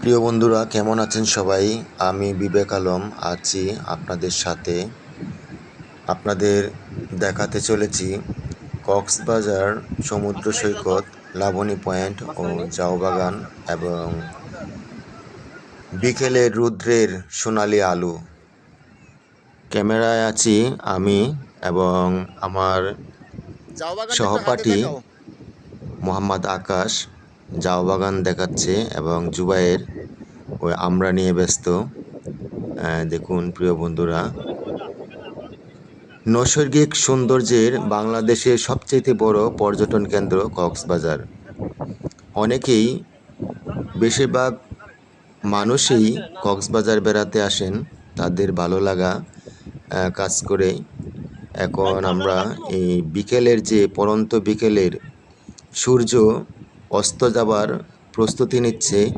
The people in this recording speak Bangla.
প্রিয় বন্ধুরা, কেমন আছেন সবাই? আমি বিবেক আলম আছি আপনাদের সাথে। আপনাদের দেখাতে চলেছি কক্সবাজার সমুদ্র সৈকত, লাবণী পয়েন্ট ও ঝাউবাগান এবং বিকেলের রৌদ্রের সোনালি আলো। ক্যামেরায় আছি আমি এবং আমার সহপাঠী মোহাম্মদ আকাশ ঝাউবাগান দেখাচ্ছে এবং জুবাইর ওই আমরা নিয়ে ব্যস্ত। দেখুন প্রিয় বন্ধুরা, নৈসর্গিক সৌন্দর্যের বাংলাদেশের সবচেয়ে বড় পর্যটন কেন্দ্র কক্সবাজার। অনেকেই, বেশিরভাগ মানুষই কক্সবাজার বেড়াতে আসেন, তাদের ভালো লাগা কাজ করে। এখন আমরা এই বিকেলের যে পড়ন্ত বিকেলের সূর্য অস্ত যাবার প্রস্তুতি নিচ্ছে।